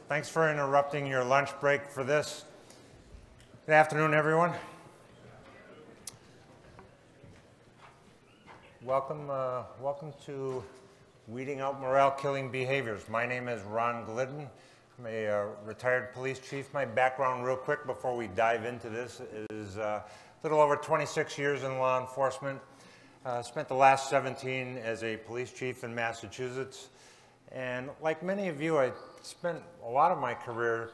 Thanks for interrupting your lunch break for this. Good afternoon, everyone. Welcome to Weeding Out Morale-Killing Behaviors. My name is Ron Glidden. I'm a retired police chief. My background, real quick, before we dive into this, is a little over 26 years in law enforcement. Spent the last 17 as a police chief in Massachusetts. And like many of you, I spent a lot of my career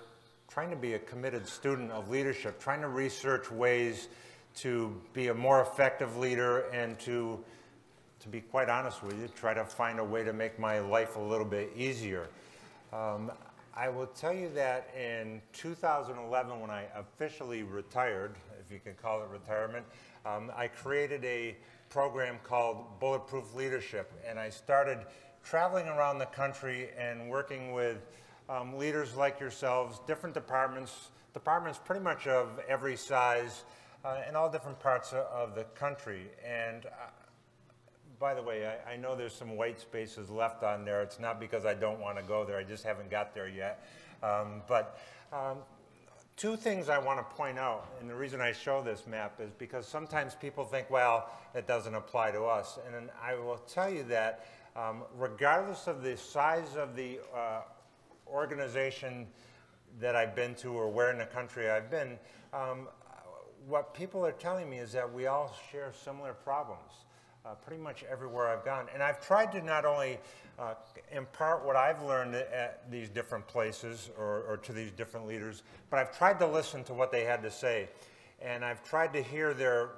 trying to be a committed student of leadership, trying to research ways to be a more effective leader and to be quite honest with you, try to find a way to make my life a little bit easier. I will tell you that in 2011, when I officially retired, if you can call it retirement, I created a program called Bulletproof Leadership, and I started traveling around the country and working with leaders like yourselves, different departments pretty much of every size in all different parts of the country. And by the way, I know there's some white spaces left on there. It's not because I don't want to go there. I just haven't got there yet. Two things I want to point out, and the reason I show this map is because sometimes people think, well, it doesn't apply to us. And I will tell you that regardless of the size of the organization that I've been to or where in the country I've been, what people are telling me is that we all share similar problems pretty much everywhere I've gone. And I've tried to not only impart what I've learned at these different places or to these different leaders, but I've tried to listen to what they had to say. And I've tried to hear their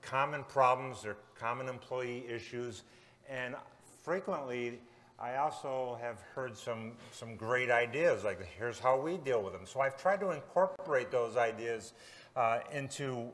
common problems, their common employee issues, and frequently, I also have heard some great ideas, like here's how we deal with them. So I've tried to incorporate those ideas into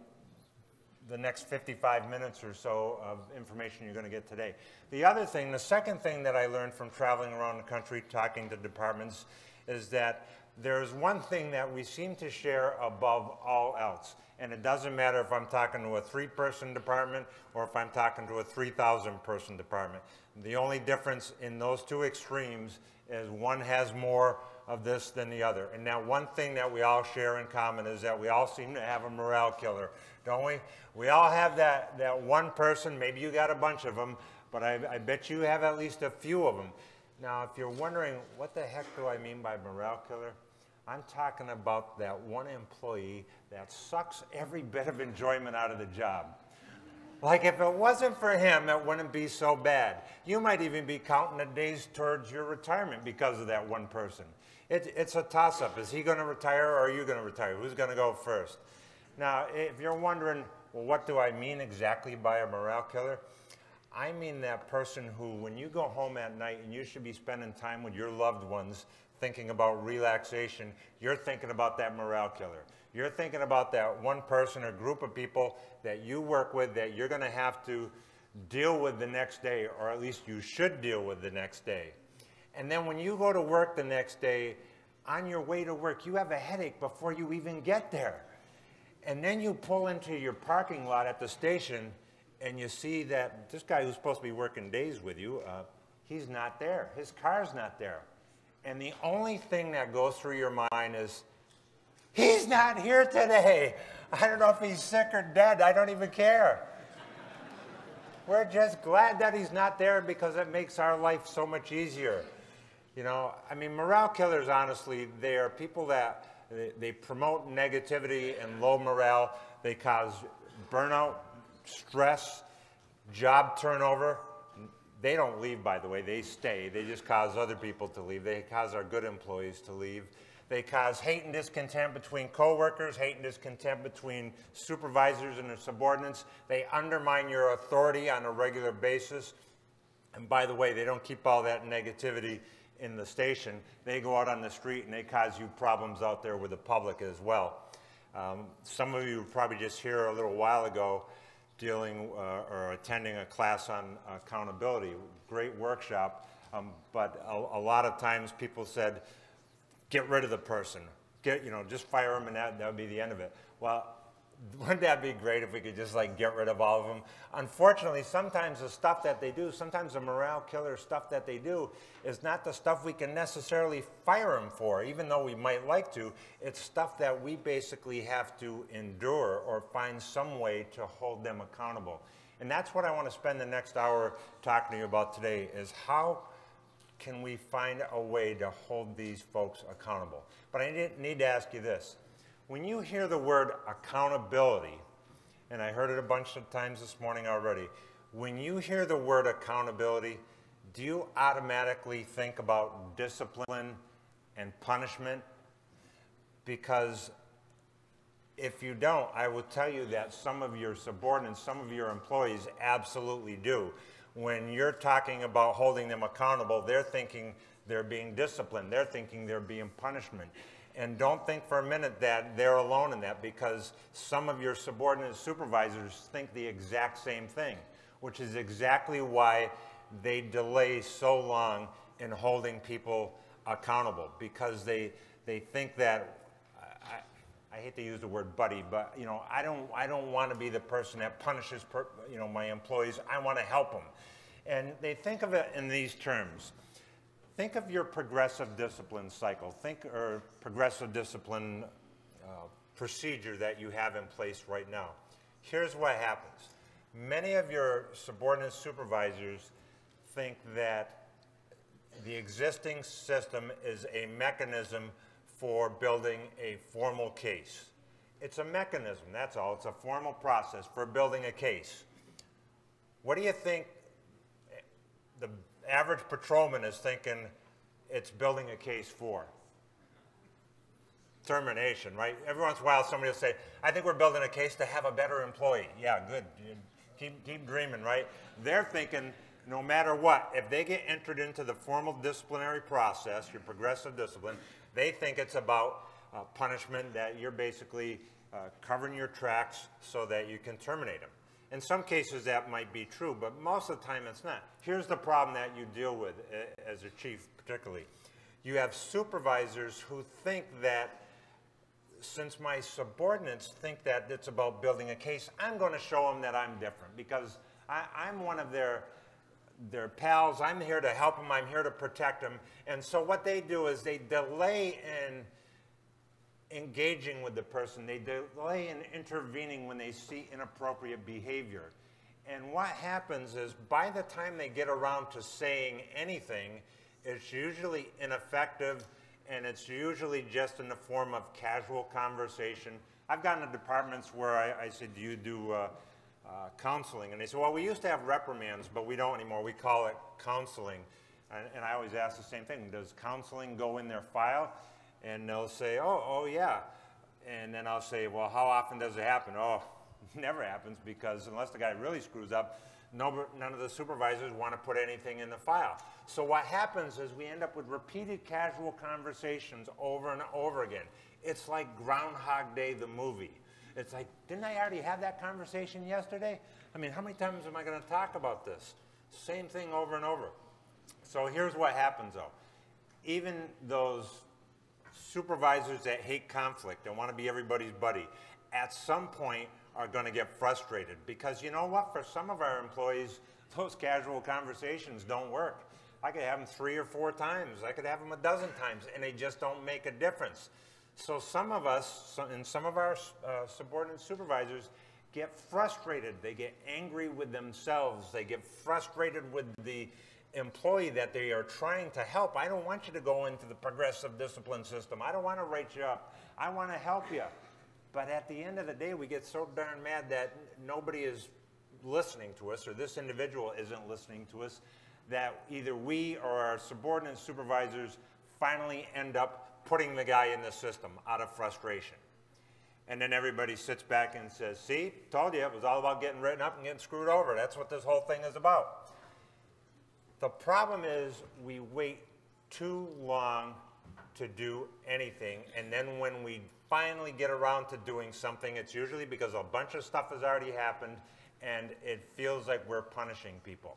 the next 55 minutes or so of information you're going to get today. The second thing that I learned from traveling around the country, talking to departments, is that there's one thing that we seem to share above all else. And it doesn't matter if I'm talking to a 3-person department or if I'm talking to a 3,000-person department. The only difference in those two extremes is one has more of this than the other. And now one thing that we all share in common is that we all seem to have a morale killer, don't we? We all have that one person, maybe you got a bunch of them, but I bet you have at least a few of them. Now, if you're wondering, what the heck do I mean by morale killer? I'm talking about that one employee that sucks every bit of enjoyment out of the job. Like if it wasn't for him, it wouldn't be so bad. You might even be counting the days towards your retirement because of that one person. It's a toss-up. Is he going to retire or are you going to retire? Who's going to go first? Now, if you're wondering, well, what do I mean exactly by a morale killer? I mean that person who, when you go home at night and you should be spending time with your loved ones, thinking about relaxation, you're thinking about that morale killer. You're thinking about that one person or group of people that you work with that you're going to have to deal with the next day, or at least you should deal with the next day. And then when you go to work the next day, on your way to work, you have a headache before you even get there. And then you pull into your parking lot at the station and you see that this guy who's supposed to be working days with you, he's not there. His car's not there. And the only thing that goes through your mind is, he's not here today. I don't know if he's sick or dead. I don't even care. We're just glad that he's not there because it makes our life so much easier. You know, I mean, morale killers, honestly, they are people that they promote negativity and low morale. They cause burnout, stress, job turnover. They don't leave, by the way. They stay. They just cause other people to leave. They cause our good employees to leave. They cause hate and discontent between coworkers, hate and discontent between supervisors and their subordinates. They undermine your authority on a regular basis. And by the way, they don't keep all that negativity in the station. They go out on the street and they cause you problems out there with the public as well. Some of you were probably just here a little while ago dealing or attending a class on accountability. Great workshop, but a lot of times people said, get rid of the person. Just fire them and that would be the end of it. Well, Wouldn't that be great if we could just like get rid of all of them? Unfortunately, sometimes the stuff that they do, sometimes the morale killer stuff that they do is not the stuff we can necessarily fire them for, even though we might like to. It's stuff that we basically have to endure or find some way to hold them accountable. And that's what I want to spend the next hour talking to you about today, is how can we find a way to hold these folks accountable? But I need to ask you this. When you hear the word accountability, and I heard it a bunch of times this morning already, when you hear the word accountability, do you automatically think about discipline and punishment? Because if you don't, I will tell you that some of your subordinates, some of your employees absolutely do. When you're talking about holding them accountable, they're thinking they're being disciplined. They're thinking they're being punishment. And don't think for a minute that they're alone in that, because some of your subordinate supervisors think the exact same thing, which is exactly why they delay so long in holding people accountable, because they think that, I hate to use the word buddy, but you know, I don't want to be the person that punishes my employees. I want to help them. And they think of it in these terms. Think of your progressive discipline cycle. Or progressive discipline procedure that you have in place right now. Here's what happens. Many of your subordinate supervisors think that the existing system is a mechanism for building a formal case. It's a mechanism, that's all. It's a formal process for building a case. What do you think the average patrolman is thinking it's building a case for? Termination, right? Every once in a while somebody will say, I think we're building a case to have a better employee. Yeah, good. Keep dreaming, right? They're thinking no matter what, if they get entered into the formal disciplinary process, your progressive discipline, they think it's about punishment, that you're basically covering your tracks so that you can terminate them. In some cases that might be true, but most of the time it's not. Here's the problem that you deal with as a chief particularly. You have supervisors who think that since my subordinates think that it's about building a case, I'm going to show them that I'm different, because I'm one of their pals. I'm here to help them. I'm here to protect them. And so what they do is they delay in engaging with the person. They delay in intervening when they see inappropriate behavior. And what happens is by the time they get around to saying anything, it's usually ineffective, and it's usually just in the form of casual conversation. I've gotten to departments where I said, do you do counseling? And they said, well, we used to have reprimands, but we don't anymore. We call it counseling. And I always ask the same thing. Does counseling go in their file? And they'll say, oh yeah. And then I'll say, well, how often does it happen? Oh, it never happens, because unless the guy really screws up, none of the supervisors want to put anything in the file. So what happens is we end up with repeated casual conversations over and over again. It's like Groundhog Day, the movie. It's like, didn't I already have that conversation yesterday? I mean, how many times am I going to talk about this? Same thing over and over. So here's what happens, though. Even those supervisors that hate conflict and want to be everybody's buddy, at some point are going to get frustrated, because you know what? For some of our employees, those casual conversations don't work. I could have them 3 or 4 times. I could have them a dozen times, and they just don't make a difference. So some of us, and some of our subordinate supervisors, get frustrated. They get angry with themselves. They get frustrated with the employee that they are trying to help. I don't want you to go into the progressive discipline system. I don't want to write you up. I want to help you. But at the end of the day, we get so darn mad that nobody is listening to us, or this individual isn't listening to us, that either we or our subordinate supervisors finally end up putting the guy in the system out of frustration. And then everybody sits back and says, see, told you, it was all about getting written up and getting screwed over. That's what this whole thing is about. The problem is we wait too long to do anything, and then when we finally get around to doing something, it's usually because a bunch of stuff has already happened and it feels like we're punishing people.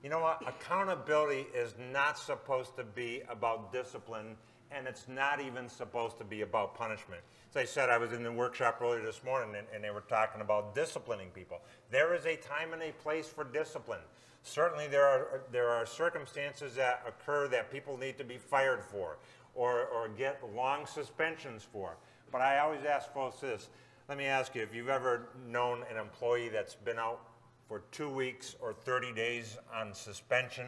You know what? Accountability is not supposed to be about discipline and it's not even supposed to be about punishment. As I said, I was in the workshop earlier this morning, and they were talking about disciplining people. There is a time and a place for discipline. Certainly there are circumstances that occur that people need to be fired for or get long suspensions for. But I always ask folks this. Let me ask you, if you've ever known an employee that's been out for 2 weeks or 30 days on suspension,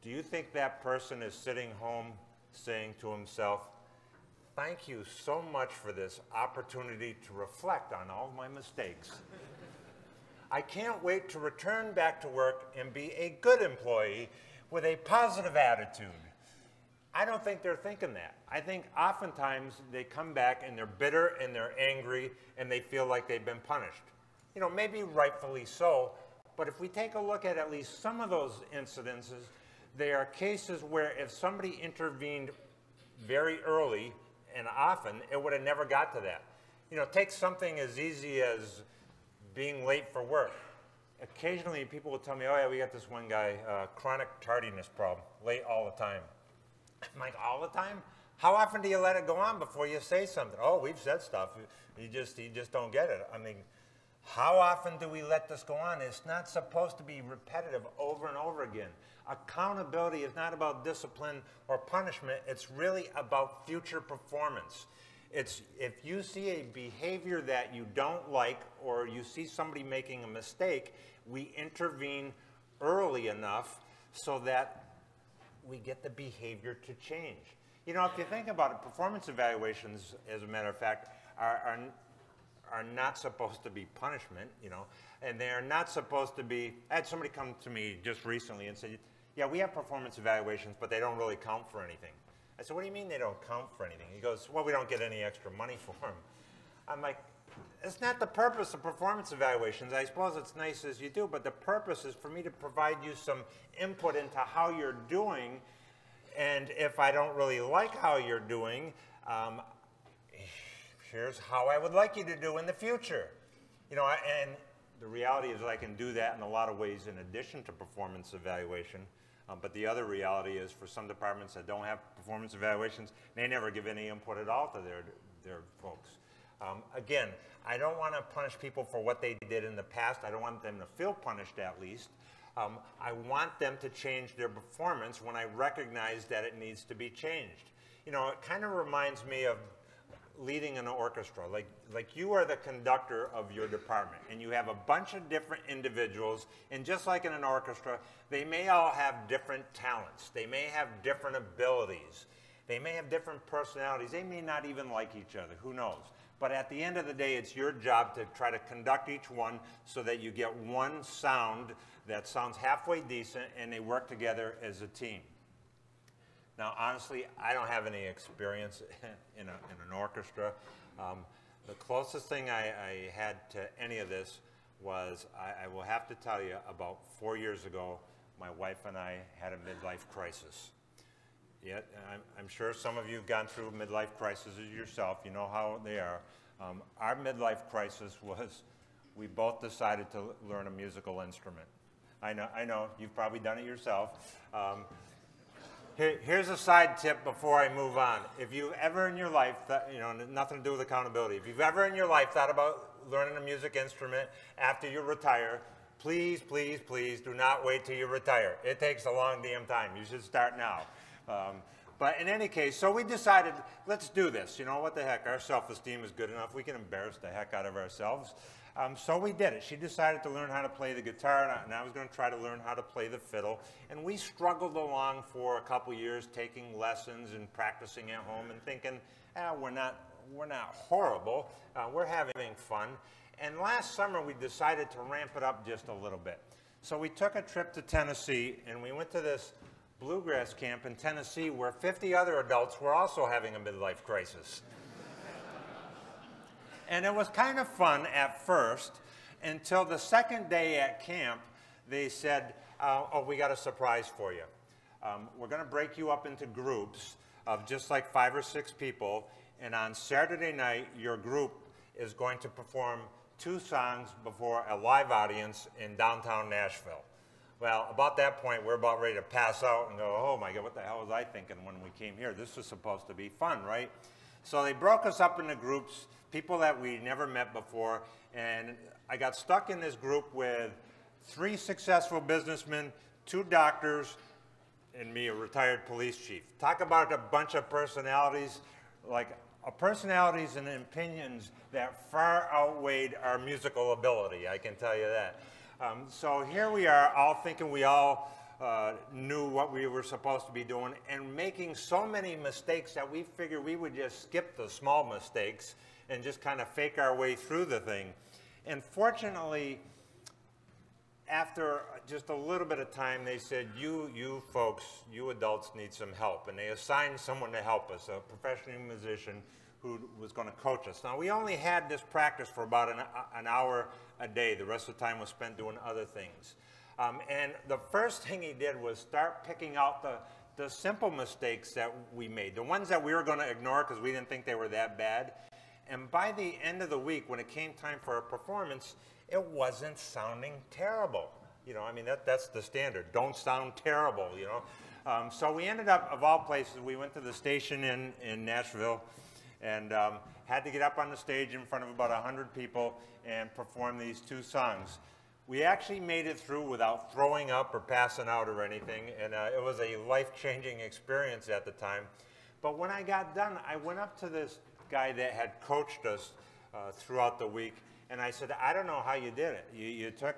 do you think that person is sitting home saying to himself, thank you so much for this opportunity to reflect on all my mistakes. I can't wait to return back to work and be a good employee with a positive attitude. I don't think they're thinking that. I think oftentimes they come back and they're bitter and they're angry and they feel like they've been punished. You know, maybe rightfully so, but if we take a look at least some of those incidences, they are cases where if somebody intervened very early and often, it would have never got to that. You know, take something as easy as being late for work. Occasionally people will tell me, oh yeah, we got this one guy, chronic tardiness problem, late all the time. I'm like, all the time? How often do you let it go on before you say something? Oh, we've said stuff. You just don't get it. I mean, how often do we let this go on? It's not supposed to be repetitive over and over again. Accountability is not about discipline or punishment. It's really about future performance. It's if you see a behavior that you don't like or you see somebody making a mistake, we intervene early enough so that we get the behavior to change. You know, if you think about it, performance evaluations, as a matter of fact, are not supposed to be punishment, you know, and they are not supposed to be. I had somebody come to me just recently and say, yeah, we have performance evaluations, but they don't really count for anything. I said, what do you mean they don't count for anything? He goes, well, we don't get any extra money for them. I'm like, it's not the purpose of performance evaluations. I suppose it's nice as you do, but the purpose is for me to provide you some input into how you're doing, and if I don't really like how you're doing, here's how I would like you to do in the future. You know, and the reality is I can do that in a lot of ways in addition to performance evaluation. But the other reality is for some departments that don't have performance evaluations, they never give any input at all to their folks. Again, I don't want to punish people for what they did in the past. I don't want them to feel punished, at least. I want them to change their performance when I recognize that it needs to be changed. You know, it kind of reminds me of leading an orchestra. Like you are the conductor of your department, and you have a bunch of different individuals, and just like in an orchestra, they may all have different talents. They may have different abilities. They may have different personalities. They may not even like each other. Who knows? But at the end of the day, it's your job to try to conduct each one so that you get one sound that sounds halfway decent and they work together as a team. Now, honestly, I don't have any experience in an orchestra. The closest thing I had to any of this was, I will have to tell you, about 4 years ago, my wife and I had a midlife crisis. Yet, I'm sure some of you have gone through midlife crises yourself. You know how they are. Our midlife crisis was we both decided to learn a musical instrument. I know, you've probably done it yourself. Here's a side tip before I move on. If you've ever in your life, you know, nothing to do with accountability, if you've ever in your life thought about learning a music instrument after you retire, please, please, please do not wait till you retire. It takes a long damn time. You should start now. But in any case, so we decided, let's do this. You know, what the heck, our self-esteem is good enough. We can embarrass the heck out of ourselves. So we did it. She decided to learn how to play the guitar, and I was going to try to learn how to play the fiddle. And we struggled along for a couple years, taking lessons and practicing at home and thinking, we're not horrible. We're having fun. And last summer, we decided to ramp it up just a little bit. So we took a trip to Tennessee, and we went to this bluegrass camp in Tennessee where 50 other adults were also having a midlife crisis. And it was kind of fun at first until the second day at camp, they said, oh, we got a surprise for you. We're going to break you up into groups of just like 5 or 6 people, and on Saturday night, your group is going to perform 2 songs before a live audience in downtown Nashville. Well, about that point, we're about ready to pass out and go, oh my God, what the hell was I thinking when we came here? This was supposed to be fun, right? So they broke us up into groups, people that we never met before, and I got stuck in this group with 3 successful businessmen, 2 doctors, and me, a retired police chief. Talk about a bunch of personalities, like personalities and opinions that far outweighed our musical ability, I can tell you that. So here we are, all thinking we all knew what we were supposed to be doing, and making so many mistakes that we figured we would just skip the small mistakes and just kind of fake our way through the thing. And fortunately, after just a little bit of time, they said, you folks, you adults need some help. And they assigned someone to help us, a professional musician who was going to coach us. Now, we only had this practice for about an hour a day. The rest of the time was spent doing other things. And the first thing he did was start picking out the simple mistakes that we made, the ones that we were going to ignore because we didn't think they were that bad. And by the end of the week, when it came time for a performance, it wasn't sounding terrible. You know, I mean, that's the standard. Don't sound terrible, you know. So we ended up, of all places, we went to the station in Nashville and had to get up on the stage in front of about 100 people and perform these 2 songs. We actually made it through without throwing up or passing out or anything, and it was a life-changing experience at the time. But when I got done, I went up to this guy that had coached us throughout the week, and I said, I don't know how you did it. You took,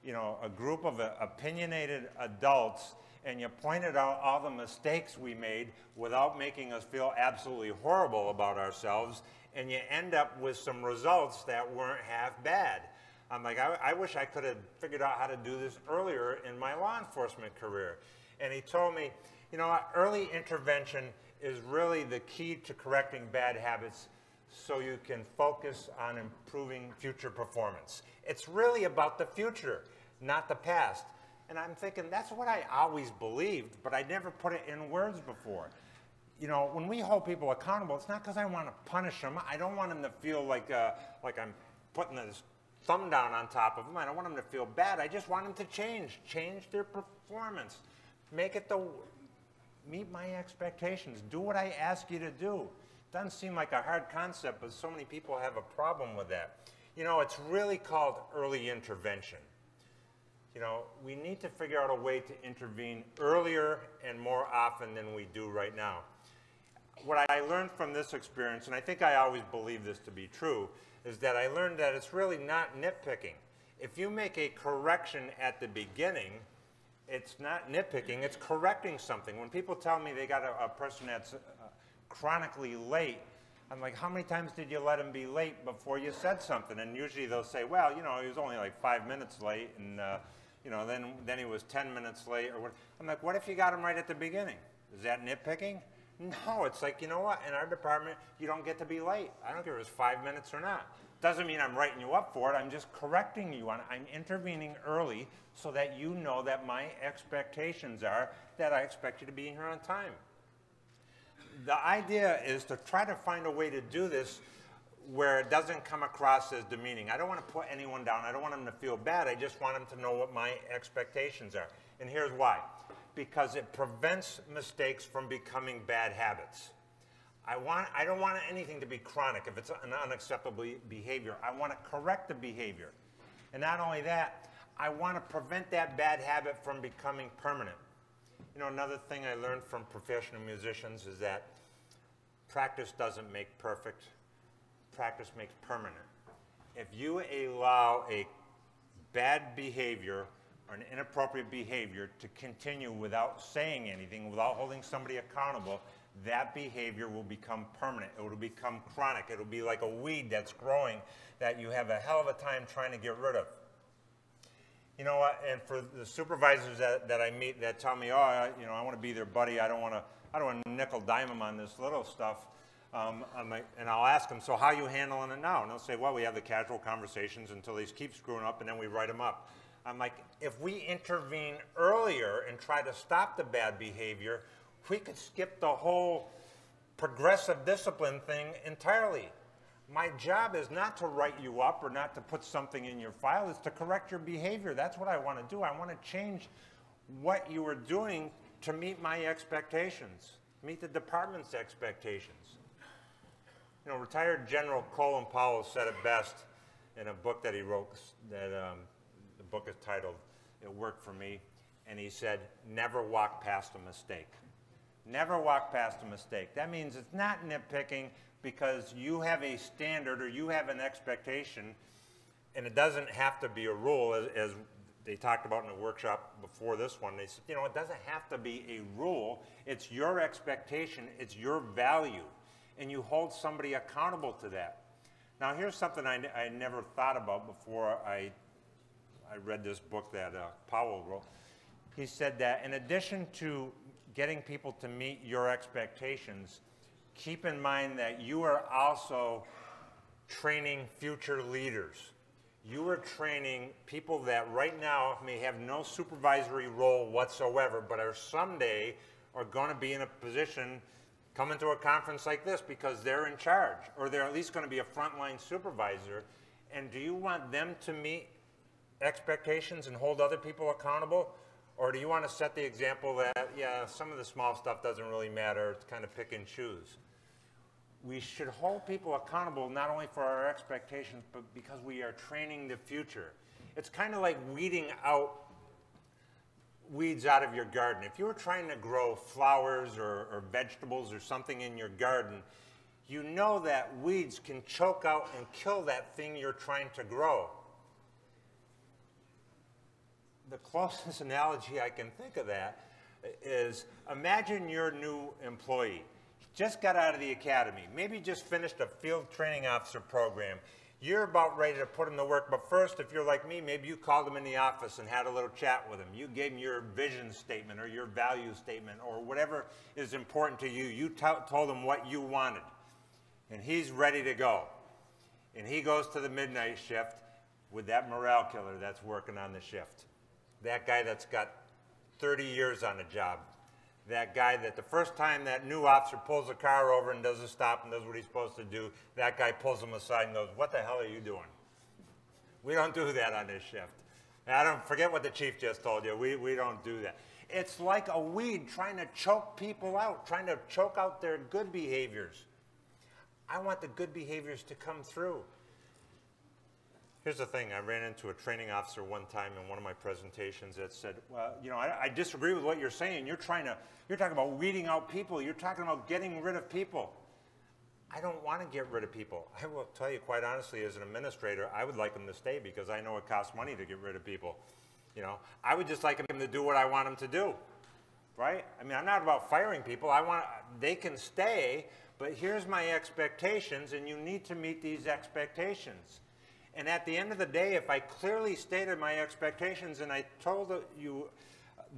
you know, a group of opinionated adults and you pointed out all the mistakes we made without making us feel absolutely horrible about ourselves, and you end up with some results that weren't half bad. I'm like, I wish I could have figured out how to do this earlier in my law enforcement career. And he told me, you know, early intervention is really the key to correcting bad habits so you can focus on improving future performance. It's really about the future, not the past. And I'm thinking, that's what I always believed, but I never put it in words before. You know, when we hold people accountable, it's not because I want to punish them. I don't want them to feel like I'm putting this thumb down on top of them. I don't want them to feel bad. I just want them to change their performance. Make it meet my expectations. Do what I ask you to do. Doesn't seem like a hard concept, but so many people have a problem with that. You know, it's really called early intervention. You know, we need to figure out a way to intervene earlier and more often than we do right now. What I learned from this experience, and I think I always believe this to be true, is that I learned that it's really not nitpicking. If you make a correction at the beginning, it's not nitpicking, it's correcting something. When people tell me they got a person that's chronically late, I'm like, how many times did you let him be late before you said something? And usually they'll say, well, you know, he was only like 5 minutes late, and you know, then he was 10 minutes late, or what. I'm like, what if you got him right at the beginning? Is that nitpicking? No, it's like, you know what, in our department, you don't get to be late. I don't care if it's 5 minutes or not. Doesn't mean I'm writing you up for it, I'm just correcting you on it. I'm intervening early so that you know that my expectations are that I expect you to be here on time. The idea is to try to find a way to do this where it doesn't come across as demeaning. I don't want to put anyone down. I don't want them to feel bad. I just want them to know what my expectations are. And here's why. Because it prevents mistakes from becoming bad habits. I don't want anything to be chronic if it's an unacceptable behavior. I want to correct the behavior. And not only that, I want to prevent that bad habit from becoming permanent. You know, another thing I learned from professional musicians is that practice doesn't make perfect. Practice makes permanent. If you allow a bad behavior or an inappropriate behavior to continue without saying anything, without holding somebody accountable, that behavior will become permanent. It will become chronic. It will be like a weed that's growing that you have a hell of a time trying to get rid of. You know what, and for the supervisors that I meet that tell me, oh, you know, I want to be their buddy, I don't want to nickel dime them on this little stuff, and I'll ask them, so how are you handling it now? And they'll say, well, we have the casual conversations until they keep screwing up, and then we write them up. I'm like, if we intervene earlier and try to stop the bad behavior, we could skip the whole progressive discipline thing entirely. My job is not to write you up or not to put something in your file, it's to correct your behavior. That's what I want to do. I want to change what you were doing to meet my expectations, meet the department's expectations. You know, retired General Colin Powell said it best in a book that he wrote, that the book is titled, It Worked for Me, and he said, never walk past a mistake. Never walk past a mistake. That means it's not nitpicking because you have a standard or you have an expectation, and it doesn't have to be a rule, as they talked about in the workshop before this one. They said, you know, it doesn't have to be a rule. It's your expectation. It's your value. And you hold somebody accountable to that. Now, here's something I never thought about before I read this book that Powell wrote. He said that in addition to getting people to meet your expectations, keep in mind that you are also training future leaders. You are training people that right now may have no supervisory role whatsoever, but are someday are going to be in a position, come into a conference like this because they're in charge, or they're at least going to be a frontline supervisor. And do you want them to meet expectations and hold other people accountable? Or do you want to set the example that, yeah, some of the small stuff doesn't really matter, it's kind of pick and choose? We should hold people accountable not only for our expectations, but because we are training the future. It's kind of like weeding out weeds out of your garden. If you were trying to grow flowers or vegetables or something in your garden, you know that weeds can choke out and kill that thing you're trying to grow. The closest analogy I can think of that is, imagine your new employee. Just got out of the academy, maybe just finished a field training officer program. You're about ready to put him to work, but first, if you're like me, maybe you called him in the office and had a little chat with him. You gave him your vision statement or your value statement or whatever is important to you. You told him what you wanted, and he's ready to go. And he goes to the midnight shift with that morale killer that's working on the shift. That guy that's got 30 years on the job. That guy that the first time that new officer pulls the car over and doesn't stop and does what he's supposed to do, that guy pulls him aside and goes, what the hell are you doing? We don't do that on this shift. And I don't forget what the chief just told you. We don't do that. It's like a weed trying to choke people out, trying to choke out their good behaviors. I want the good behaviors to come through. Here's the thing. I ran into a training officer one time in one of my presentations that said, well, you know, I disagree with what you're saying. You're talking about weeding out people. You're talking about getting rid of people. I don't want to get rid of people. I will tell you quite honestly, as an administrator, I would like them to stay because I know it costs money to get rid of people. You know, I would just like them to do what I want them to do, right? I mean, I'm not about firing people. They can stay, but here's my expectations, and you need to meet these expectations. And at the end of the day, if I clearly stated my expectations and I told you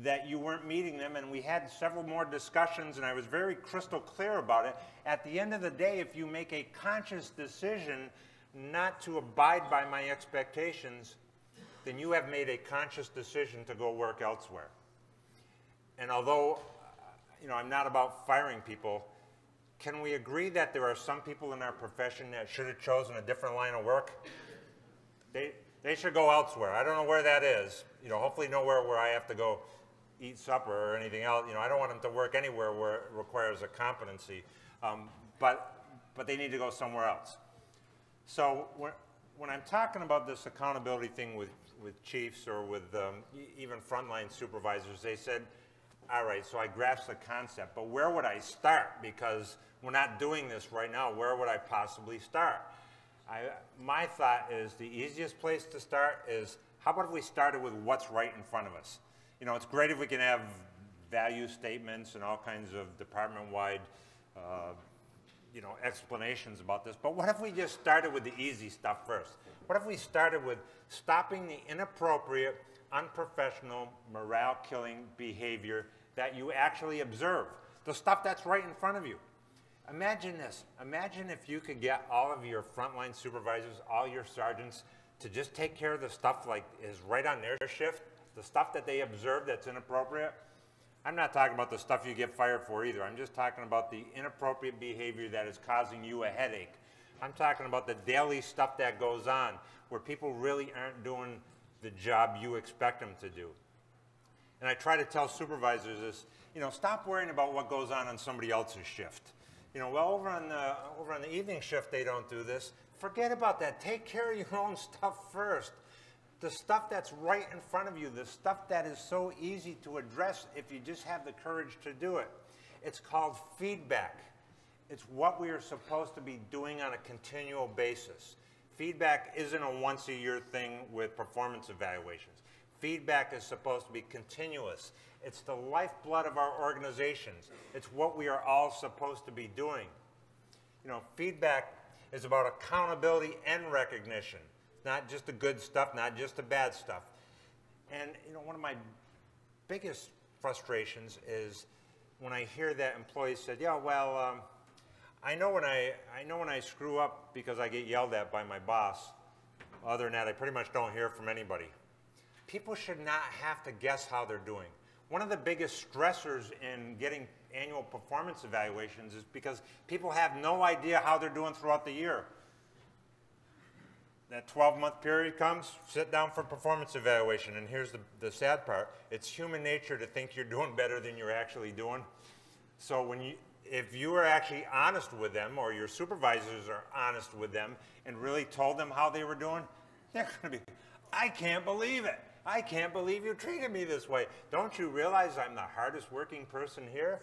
that you weren't meeting them, and we had several more discussions and I was very crystal clear about it, at the end of the day, if you make a conscious decision not to abide by my expectations, then you have made a conscious decision to go work elsewhere. And although, you know, I'm not about firing people, can we agree that there are some people in our profession that should have chosen a different line of work? They should go elsewhere. I don't know where that is. You know, hopefully nowhere where I have to go eat supper or anything else. You know, I don't want them to work anywhere where it requires a competency. But they need to go somewhere else. So when I'm talking about this accountability thing with chiefs or with even frontline supervisors, they said, all right, so I grasp the concept, but where would I start? Because we're not doing this right now. Where would I possibly start? My thought is the easiest place to start is, how about if we started with what's right in front of us? You know, it's great if we can have value statements and all kinds of department-wide you know, explanations about this, but what if we just started with the easy stuff first? What if we started with stopping the inappropriate, unprofessional, morale-killing behavior that you actually observe, the stuff that's right in front of you? Imagine this. Imagine if you could get all of your frontline supervisors, all your sergeants, to just take care of the stuff like is right on their shift, the stuff that they observe that's inappropriate. I'm not talking about the stuff you get fired for either. I'm just talking about the inappropriate behavior that is causing you a headache. I'm talking about the daily stuff that goes on where people really aren't doing the job you expect them to do. And I try to tell supervisors this, you know, stop worrying about what goes on somebody else's shift. You know, well, over on the evening shift, they don't do this. Forget about that. Take care of your own stuff first. The stuff that's right in front of you, the stuff that is so easy to address if you just have the courage to do it. It's called feedback. It's what we are supposed to be doing on a continual basis. Feedback isn't a once-a-year thing with performance evaluations. Feedback is supposed to be continuous. It's the lifeblood of our organizations. It's what we are all supposed to be doing. You know, feedback is about accountability and recognition. Not just the good stuff, not just the bad stuff. And you know, one of my biggest frustrations is when I hear that employees said, yeah, well, I know when I screw up because I get yelled at by my boss. Other than that, I pretty much don't hear from anybody. People should not have to guess how they're doing. One of the biggest stressors in getting annual performance evaluations is because people have no idea how they're doing throughout the year. That 12-month period comes, sit down for performance evaluation, and here's the sad part. It's human nature to think you're doing better than you're actually doing. So if you are actually honest with them, or your supervisors are honest with them, and really told them how they were doing, they're going to be, I can't believe it. I can't believe you treated me this way. Don't you realize I'm the hardest working person here?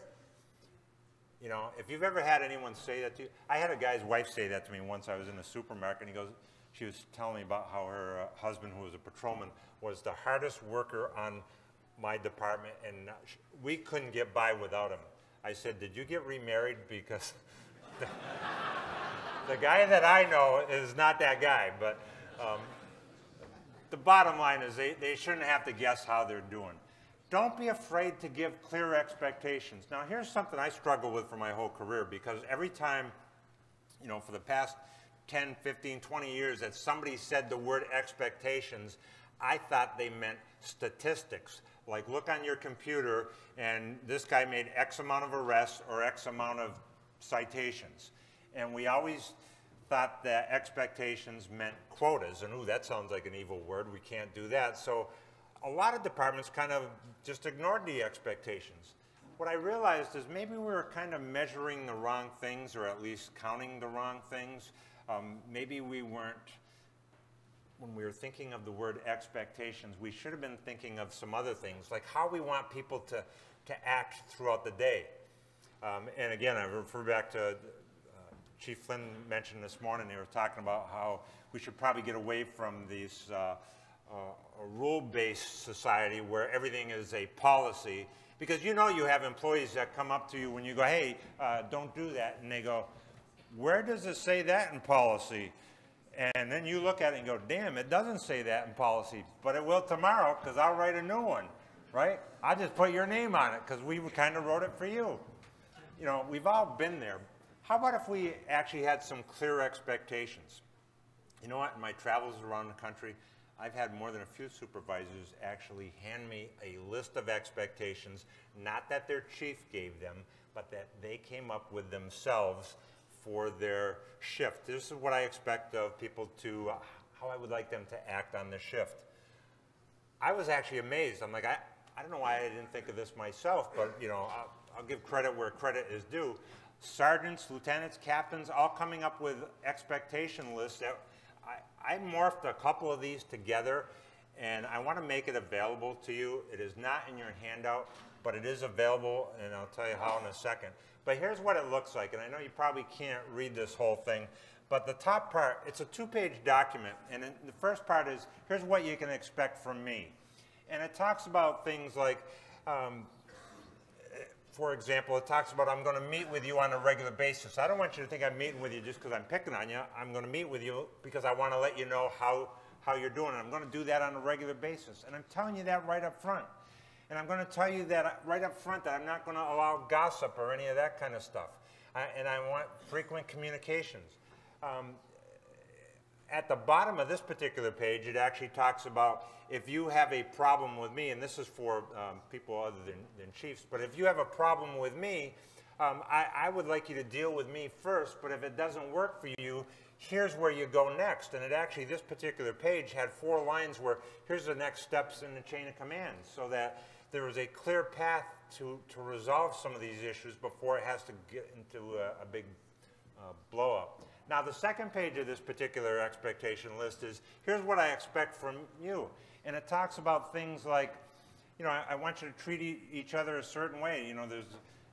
You know, if you've ever had anyone say that to you, I had a guy's wife say that to me once. I was in a supermarket, and he goes, she was telling me about how her husband, who was a patrolman, was the hardest worker on my department, and we couldn't get by without him. I said, did you get remarried? Because the guy that I know is not that guy, but the bottom line is they shouldn't have to guess how they're doing. Don't be afraid to give clear expectations. Now, here's something I struggle with for my whole career, because every time, you know, for the past 10, 15, 20 years that somebody said the word expectations, I thought they meant statistics. Like, look on your computer, and this guy made X amount of arrests or X amount of citations. And we always thought that expectations meant quotas. And ooh, that sounds like an evil word. We can't do that. So a lot of departments kind of just ignored the expectations. What I realized is maybe we were kind of measuring the wrong things, or at least counting the wrong things. Maybe we weren't, when we were thinking of the word expectations, we should have been thinking of some other things, like how we want people to act throughout the day. And again, I refer back to Chief Flynn mentioned this morning. They were talking about how we should probably get away from these a rule-based society where everything is a policy, because you know you have employees that come up to you when you go, hey, don't do that, and they go, where does it say that in policy? And then you look at it and go, damn, it doesn't say that in policy, but it will tomorrow, because I'll write a new one, right? I'll just put your name on it because we kind of wrote it for you. You know, we've all been there. How about if we actually had some clear expectations? You know what, in my travels around the country, I've had more than a few supervisors actually hand me a list of expectations, not that their chief gave them, but that they came up with themselves for their shift. This is what I expect of people to, how I would like them to act on the shift. I was actually amazed. I'm like, I don't know why I didn't think of this myself, but you know, I'll give credit where credit is due. Sergeants, lieutenants, captains, all coming up with expectation lists. That I morphed a couple of these together, and I want to make it available to you. It is not in your handout, but it is available, and I'll tell you how in a second. But here's what it looks like, and I know you probably can't read this whole thing, but the top part, it's a 2-page document, and the first part is, here's what you can expect from me. And it talks about things like, for example, it talks about, I'm going to meet with you on a regular basis. I don't want you to think I'm meeting with you just because I'm picking on you. I'm going to meet with you because I want to let you know how you're doing. And I'm going to do that on a regular basis. And I'm telling you that right up front. And I'm going to tell you that right up front that I'm not going to allow gossip or any of that kind of stuff. And I want frequent communications. At the bottom of this particular page, it actually talks about if you have a problem with me, and this is for people other than chiefs, but if you have a problem with me, I would like you to deal with me first, but if it doesn't work for you, here's where you go next. And it actually, this particular page had 4 lines where here's the next steps in the chain of command, so that there is a clear path to resolve some of these issues before it has to get into a big blow up. Now, the second page of this particular expectation list is, here's what I expect from you. And it talks about things like, you know, I want you to treat each other a certain way. You know, there's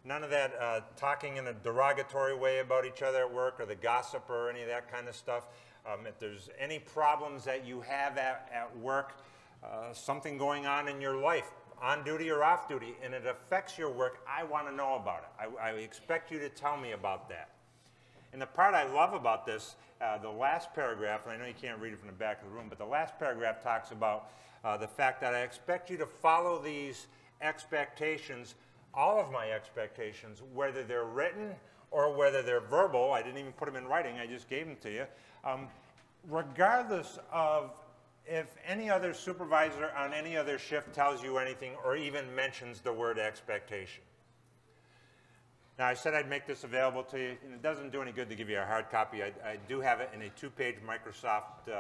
none of that talking in a derogatory way about each other at work, or the gossip or any of that kind of stuff. If there's any problems that you have at work, something going on in your life, on duty or off duty, and it affects your work, I want to know about it. I expect you to tell me about that. And the part I love about this, the last paragraph, and I know you can't read it from the back of the room, but the last paragraph talks about the fact that I expect you to follow these expectations, all of my expectations, whether they're written or whether they're verbal. I didn't even put them in writing, I just gave them to you. Regardless of if any other supervisor on any other shift tells you anything or even mentions the word expectation. Now, I said I'd make this available to you, and it doesn't do any good to give you a hard copy. I do have it in a 2-page Microsoft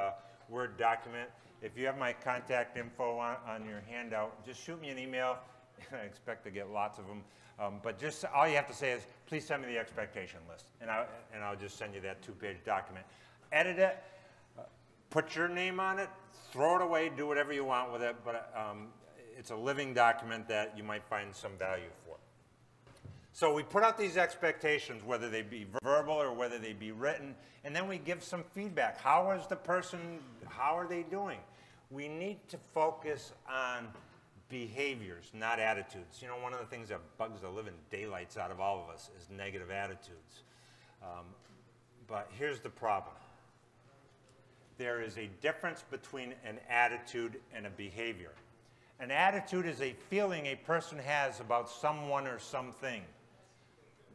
Word document. If you have my contact info on your handout, just shoot me an email. I expect to get lots of them. But just all you have to say is, please send me the expectation list, and I'll just send you that 2-page document. Edit it, put your name on it, throw it away, do whatever you want with it, but it's a living document that you might find some value for. So we put out these expectations, whether they be verbal or whether they be written, and then we give some feedback. How is the person, how are they doing? We need to focus on behaviors, not attitudes. You know, one of the things that bugs the living daylights out of all of us is negative attitudes. But here's the problem. There is a difference between an attitude and a behavior. An attitude is a feeling a person has about someone or something.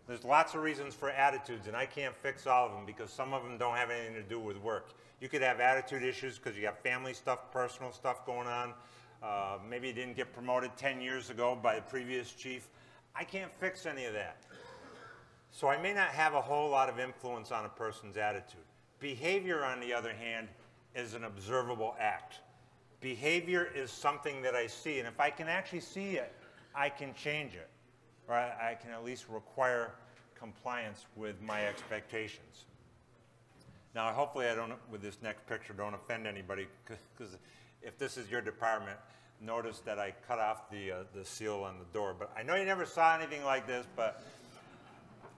There's lots of reasons for attitudes, and I can't fix all of them because some of them don't have anything to do with work. You could have attitude issues because you have family stuff, personal stuff going on. Maybe you didn't get promoted 10 years ago by the previous chief. I can't fix any of that. So I may not have a whole lot of influence on a person's attitude. Behavior, on the other hand, is an observable act. Behavior is something that I see, and if I can actually see it, I can change it. Or I can at least require compliance with my expectations. Now, hopefully I don't, with this next picture, don't offend anybody, because if this is your department, notice that I cut off the seal on the door. But I know you never saw anything like this, but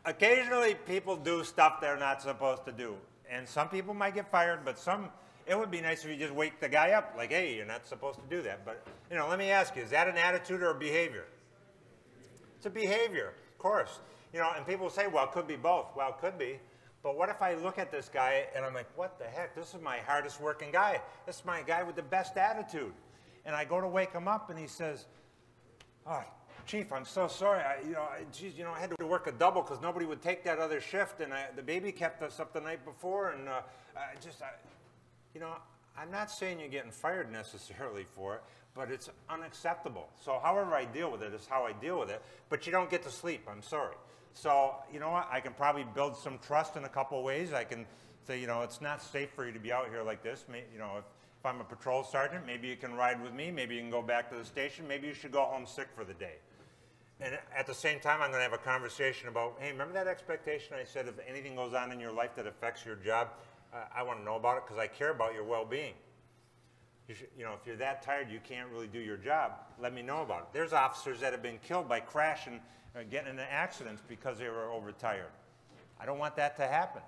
occasionally people do stuff they're not supposed to do. And some people might get fired, but it would be nice if you just wake the guy up, like, hey, you're not supposed to do that. But, you know, let me ask you, is that an attitude or a behavior? It's a behavior, of course. You know, and people say, well, it could be both. Well, it could be. But what if I look at this guy and I'm like, what the heck? This is my hardest working guy. This is my guy with the best attitude. And I go to wake him up and he says, oh, Chief, I'm so sorry. I had to work a double because nobody would take that other shift, and the baby kept us up the night before, and you know, I'm not saying you're getting fired necessarily for it, but it's unacceptable. So however I deal with it is how I deal with it, but you don't get to sleep, I'm sorry. So, you know what, I can probably build some trust in a couple ways. I can say, you know, it's not safe for you to be out here like this. You know, if I'm a patrol sergeant, maybe you can ride with me, maybe you can go back to the station, maybe you should go home sick for the day. And at the same time, I'm going to have a conversation about, hey, remember that expectation I said if anything goes on in your life that affects your job, I want to know about it because I care about your well-being. You know, if you're that tired you can't really do your job, let me know about it. There's officers that have been killed by crashing or getting into accidents because they were overtired. I don't want that to happen.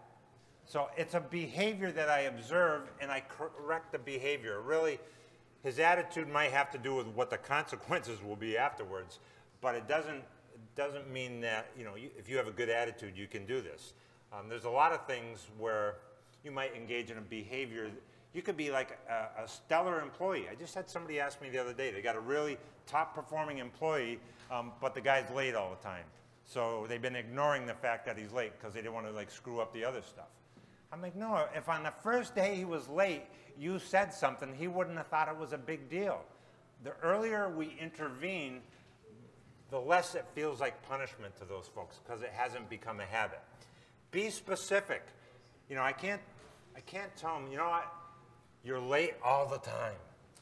So it's a behavior that I observe and I correct the behavior. Really, his attitude might have to do with what the consequences will be afterwards. But it doesn't mean that, you know, if you have a good attitude, you can do this. There's a lot of things where you might engage in a behavior. You could be like a stellar employee. I just had somebody ask me the other day. They got a really top-performing employee, but the guy's late all the time. So they've been ignoring the fact that he's late because they didn't want to, like, screw up the other stuff. I'm like, no, if on the first day he was late, you said something, he wouldn't have thought it was a big deal. The earlier we intervene, the less it feels like punishment to those folks because it hasn't become a habit. Be specific. You know, I can't tell them, you know what, you're late all the time.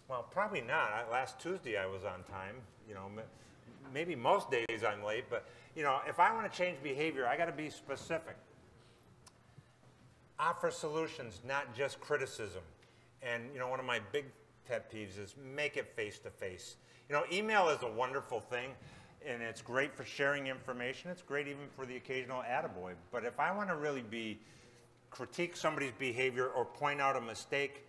Well, probably not. Last Tuesday I was on time. You know, maybe most days I'm late, but you know, if I want to change behavior, I got to be specific. Offer solutions, not just criticism. And you know, one of my big pet peeves is make it face-to-face. You know, email is a wonderful thing, and it's great for sharing information. It's great even for the occasional attaboy. But if I want to really critique somebody's behavior or point out a mistake,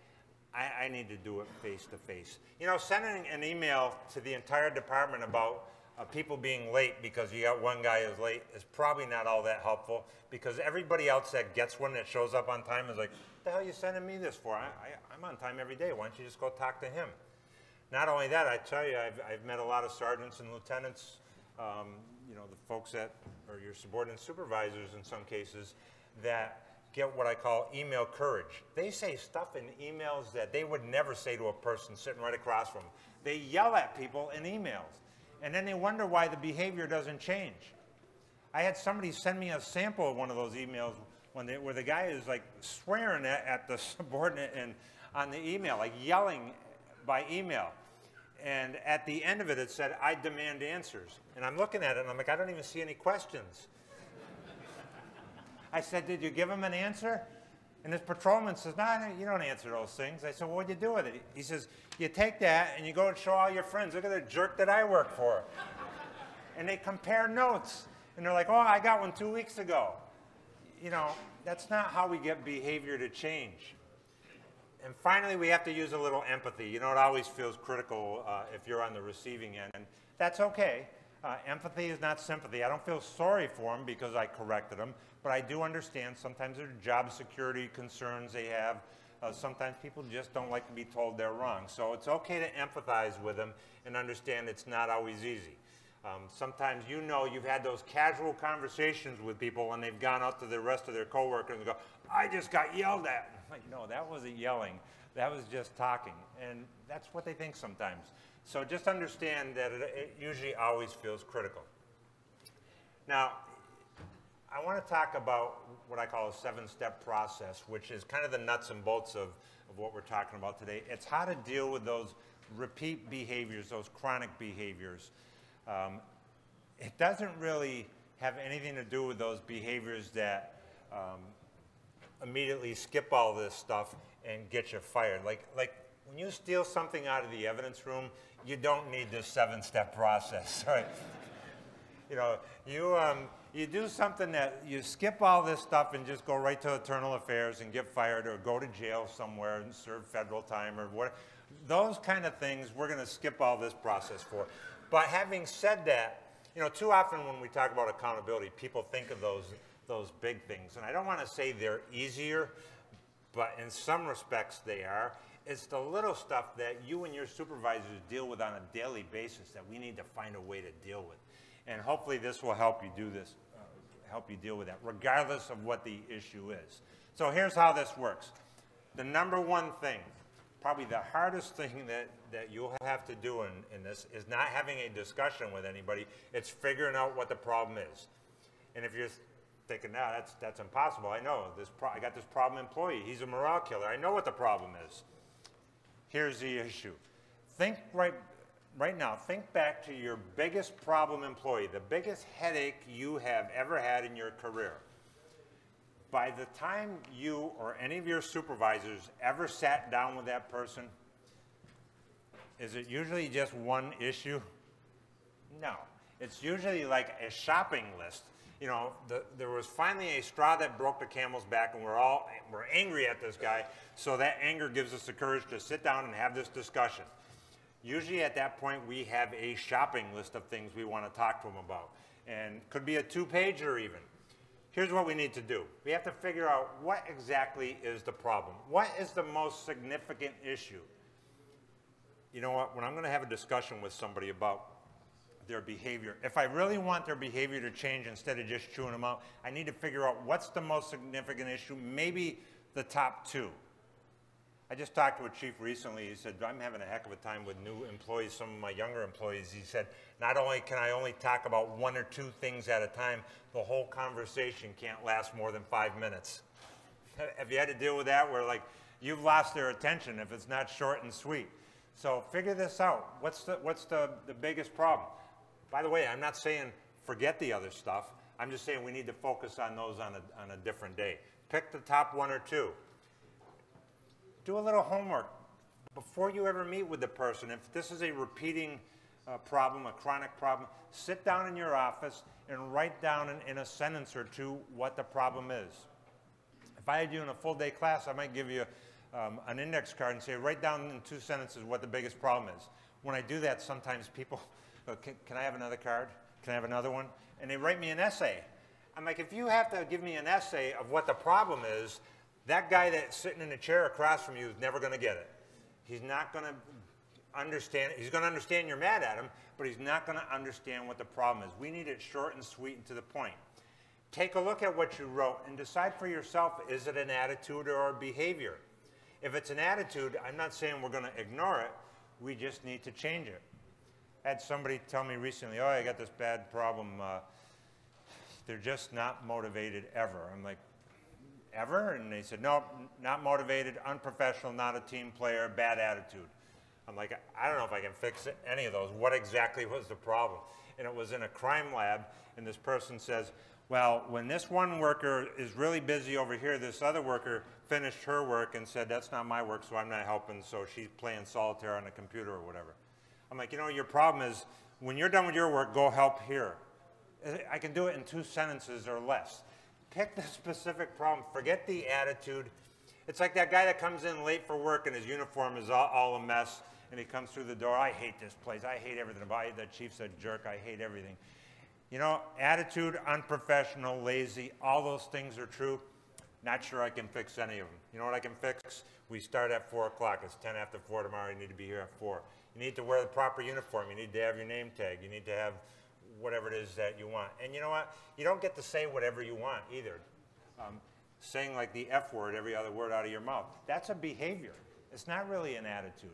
I need to do it face-to-face. You know, sending an email to the entire department about people being late because you got one guy who's late is probably not all that helpful, because everybody else that gets one that shows up on time is like, what the hell are you sending me this for? I'm on time every day. Why don't you just go talk to him? Not only that, I tell you, I've met a lot of sergeants and lieutenants, you know, the folks that are your subordinate supervisors in some cases, that get what I call email courage. They say stuff in emails that they would never say to a person sitting right across from them. They yell at people in emails, and then they wonder why the behavior doesn't change. I had somebody send me a sample of one of those emails where the guy is like swearing at the subordinate and on the email, like yelling by email. And at the end of it, it said, "I demand answers." And I'm looking at it, and I'm like, I don't even see any questions. I said, "Did you give him an answer?" And this patrolman says, "No, you don't answer those things." I said, "Well, what'd you do with it?" He says, "You take that and you go and show all your friends. Look at the jerk that I work for." And they compare notes. And they're like, "Oh, I got one 2 weeks ago." You know, that's not how we get behavior to change. And finally, we have to use a little empathy. You know, it always feels critical if you're on the receiving end. And that's okay. Empathy is not sympathy. I don't feel sorry for them because I corrected them, but I do understand sometimes there are job security concerns they have. Sometimes people just don't like to be told they're wrong. So it's okay to empathize with them and understand it's not always easy. Sometimes you know you've had those casual conversations with people and they've gone out to the rest of their coworkers and go, "I just got yelled at." I'm like, no, that wasn't yelling. That was just talking. And that's what they think sometimes. So just understand that it usually always feels critical. Now, I want to talk about what I call a 7-step process, which is kind of the nuts and bolts of what we're talking about today. It's how to deal with those repeat behaviors, those chronic behaviors. It doesn't really have anything to do with those behaviors that immediately skip all this stuff and get you fired. Like when you steal something out of the evidence room, you don't need this 7-step process, right? You know, you do something that you skip all this stuff and just go right to internal affairs and get fired or go to jail somewhere and serve federal time or what. Those kind of things we're going to skip all this process for. But having said that, you know, too often when we talk about accountability, people think of those big things. And I don't want to say they're easier, but in some respects they are. It's the little stuff that you and your supervisors deal with on a daily basis that we need to find a way to deal with. And hopefully this will help you do this, help you deal with that, regardless of what the issue is. So here's how this works. The number one thing, probably the hardest thing that you'll have to do in this is not having a discussion with anybody. It's figuring out what the problem is. And if you're thinking, no, that's impossible. I know, I got this problem employee. He's a morale killer. I know what the problem is. Here's the issue. Think right now, think back to your biggest problem employee, the biggest headache you have ever had in your career. By the time you or any of your supervisors ever sat down with that person, is it usually just one issue? No. It's usually like a shopping list. You know, there was finally a straw that broke the camel's back, and we're angry at this guy, so that anger gives us the courage to sit down and have this discussion. Usually at that point, we have a shopping list of things we want to talk to them about, and could be a 2-pager even. Here's what we need to do. We have to figure out what exactly is the problem. What is the most significant issue? You know what, when I'm going to have a discussion with somebody about their behavior, if I really want their behavior to change instead of just chewing them out, I need to figure out what's the most significant issue, maybe the top 2. I just talked to a chief recently. He said, I'm having a heck of a time with new employees, some of my younger employees. He said, not only can I only talk about 1 or 2 things at a time, the whole conversation can't last more than 5 minutes. Have you had to deal with that where like you've lost their attention if it's not short and sweet? So figure this out. What's the biggest problem? By the way, I'm not saying forget the other stuff. I'm just saying we need to focus on those on a different day. Pick the top one or two. Do a little homework before you ever meet with the person. If this is a repeating problem, a chronic problem, sit down in your office and write down in a sentence or two what the problem is. If I had you in a full day class, I might give you an index card and say, write down in 2 sentences what the biggest problem is. When I do that, sometimes people go, can I have another card? Can I have another one? And they write me an essay. I'm like, if you have to give me an essay of what the problem is, that guy that's sitting in the chair across from you is never going to get it. He's not going to understand. He's going to understand you're mad at him, but he's not going to understand what the problem is. We need it short and sweet and to the point. Take a look at what you wrote and decide for yourself, is it an attitude or a behavior? If it's an attitude, I'm not saying we're going to ignore it. We just need to change it. I had somebody tell me recently, oh, I got this bad problem. They're just not motivated ever. I'm like, ever? And they said, no, not motivated, unprofessional, not a team player, bad attitude. I'm like, I don't know if I can fix any of those. What exactly was the problem? And it was in a crime lab, and this person says, well, when this one worker is really busy over here, this other worker finished her work and said, that's not my work, so I'm not helping, so she's playing solitaire on the computer or whatever. I'm like, you know, your problem is, when you're done with your work, go help here. I can do it in 2 sentences or less. Pick the specific problem. Forget the attitude. It's like that guy that comes in late for work and his uniform is all a mess, and he comes through the door, I hate this place, I hate everything about it, the chief's a jerk, I hate everything. You know, attitude, unprofessional, lazy, all those things are true. Not sure I can fix any of them. You know what I can fix? We start at 4 o'clock. It's 10 after 4 tomorrow. You need to be here at 4. You need to wear the proper uniform. You need to have your name tag. You need to have whatever it is that you want. And you know what? You don't get to say whatever you want either. Saying like the F word, every other word out of your mouth, that's a behavior. It's not really an attitude.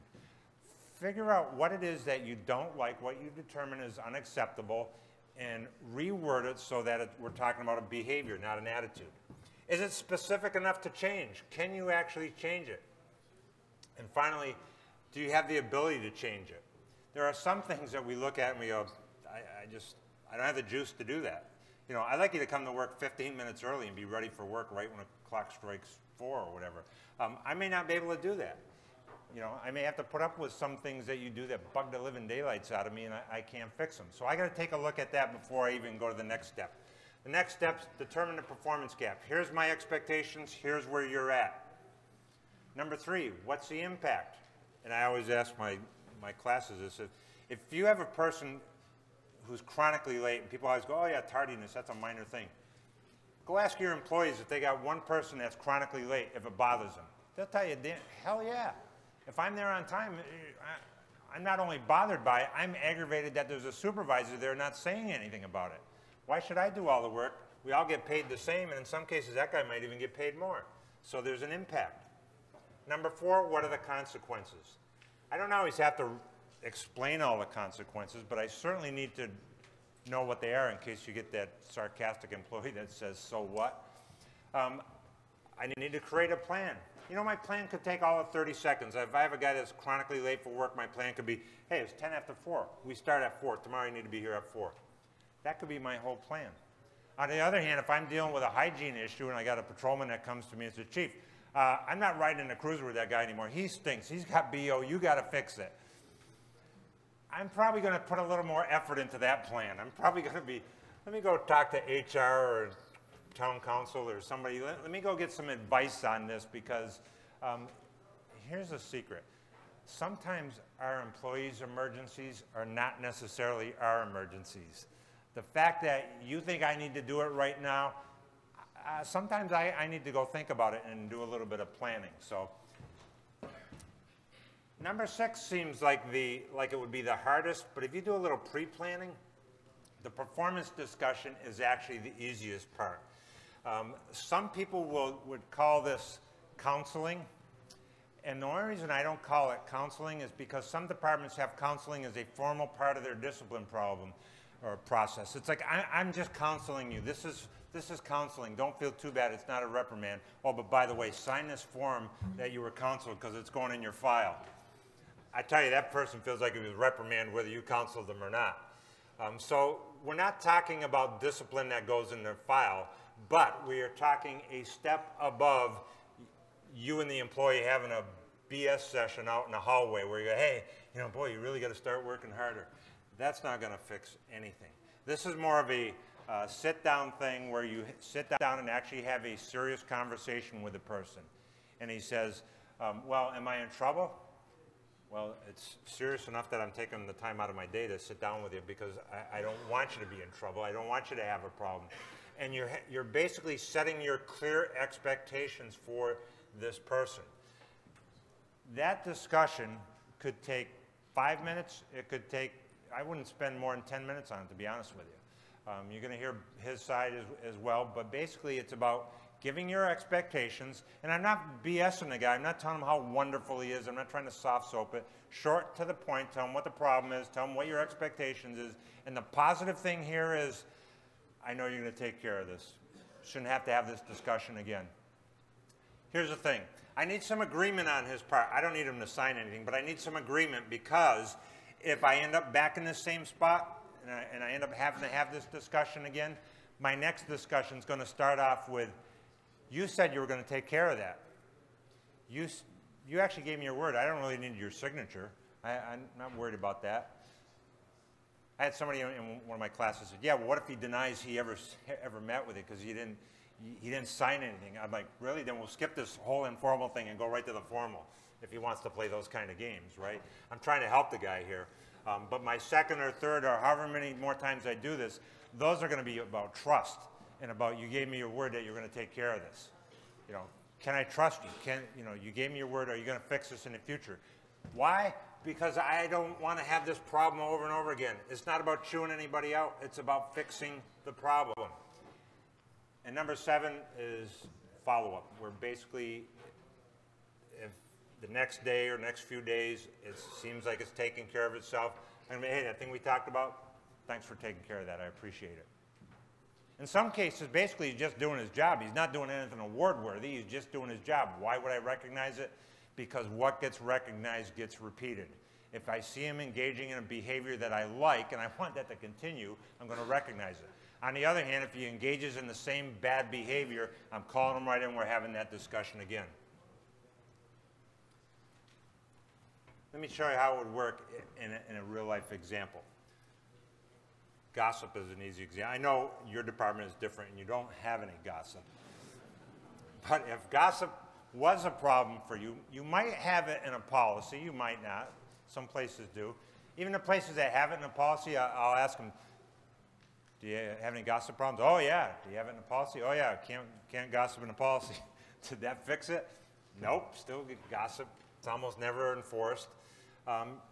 Figure out what it is that you don't like, what you determine is unacceptable, and reword it so that we're talking about a behavior, not an attitude. Is it specific enough to change? Can you actually change it? And finally, do you have the ability to change it? There are some things that we look at and we go, I don't have the juice to do that. You know, I'd like you to come to work 15 minutes early and be ready for work right when the clock strikes 4 or whatever. I may not be able to do that. You know, I may have to put up with some things that you do that bug the living daylights out of me, and I can't fix them. So I got to take a look at that before I even go to the next step. The next step's determine the performance gap. Here's my expectations. Here's where you're at. Number 3, what's the impact? And I always ask my classes this. If you have a person who's chronically late, and people always go, oh yeah, tardiness, that's a minor thing. Go ask your employees if they got one person that's chronically late, if it bothers them. They'll tell you, hell yeah. If I'm there on time, I'm not only bothered by it, I'm aggravated that there's a supervisor there not saying anything about it. Why should I do all the work? We all get paid the same, and in some cases, that guy might even get paid more. So there's an impact. Number 4, what are the consequences? I don't always have to explain all the consequences, but I certainly need to know what they are in case you get that sarcastic employee that says, so what? I need to create a plan. You know, my plan could take all of 30 seconds. If I have a guy that's chronically late for work, my plan could be, hey, it's 10 after 4. We start at 4. Tomorrow you need to be here at 4. That could be my whole plan. On the other hand, if I'm dealing with a hygiene issue and I got a patrolman that comes to me and says, Chief, I'm not riding in a cruiser with that guy anymore. He stinks. He's got BO. You got to fix it. I'm probably going to put a little more effort into that plan. I'm probably going to be, let me go talk to HR or town council or somebody. Let me go get some advice on this, because here's a secret. Sometimes our employees' emergencies are not necessarily our emergencies. The fact that you think I need to do it right now, sometimes I need to go think about it and do a little bit of planning. So number 6 seems like it would be the hardest, but if you do a little pre-planning, the performance discussion is actually the easiest part. Some people would call this counseling, and the only reason I don't call it counseling is because some departments have counseling as a formal part of their discipline problem or process. It's like, I'm just counseling you. This is counseling. Don't feel too bad. It's not a reprimand. Oh, but by the way, sign this form that you were counseled because it's going in your file. I tell you, that person feels like he was reprimanded whether you counseled them or not. So we're not talking about discipline that goes in their file, but we are talking a step above you and the employee having a BS session out in the hallway where you go, hey, you know, boy, you really got to start working harder. That's not going to fix anything. This is more of a sit-down thing where you sit down and actually have a serious conversation with the person. And he says, well, am I in trouble? Well, it's serious enough that I'm taking the time out of my day to sit down with you because I don't want you to be in trouble. I don't want you to have a problem. And you're basically setting your clear expectations for this person. That discussion could take 5 minutes. It could take, I wouldn't spend more than 10 minutes on it, to be honest with you. You're going to hear his side as well, but basically it's about giving your expectations, and I'm not BSing the guy. I'm not telling him how wonderful he is. I'm not trying to soft soap it. Short to the point, tell him what the problem is, tell him what your expectations is, and the positive thing here is, I know you're going to take care of this. Shouldn't have to have this discussion again. Here's the thing. I need some agreement on his part. I don't need him to sign anything, but I need some agreement because if I end up back in the same spot and I end up having to have this discussion again, my next discussion is going to start off with, you said you were going to take care of that. You actually gave me your word. I don't really need your signature. I'm not worried about that. I had somebody in one of my classes said, yeah, well, what if he denies he ever met with it because he didn't sign anything? I'm like, really? Then we'll skip this whole informal thing and go right to the formal if he wants to play those kind of games, right? I'm trying to help the guy here. But my second or third or however many more times I do this, those are going to be about trust and about you gave me your word that you're going to take care of this. You know, can I trust you? You gave me your word. Are you going to fix this in the future? Why? Because I don't want to have this problem over and over again. It's not about chewing anybody out. It's about fixing the problem. And number 7 is follow-up, where basically if the next day or next few days it seems like it's taking care of itself, I'm going to say, hey, that thing we talked about, thanks for taking care of that. I appreciate it. In some cases, basically, he's just doing his job. He's not doing anything award-worthy. He's just doing his job. Why would I recognize it? Because what gets recognized gets repeated. If I see him engaging in a behavior that I like and I want that to continue, I'm going to recognize it. On the other hand, if he engages in the same bad behavior, I'm calling him right in. We're having that discussion again. Let me show you how it would work in a real-life example. Gossip is an easy example. I know your department is different and you don't have any gossip. But if gossip was a problem for you, you might have it in a policy. You might not. Some places do. Even the places that have it in a policy, I'll ask them, do you have any gossip problems? Oh, yeah. Do you have it in a policy? Oh, yeah. Can't gossip in a policy. Did that fix it? Nope. Still get gossip. It's almost never enforced.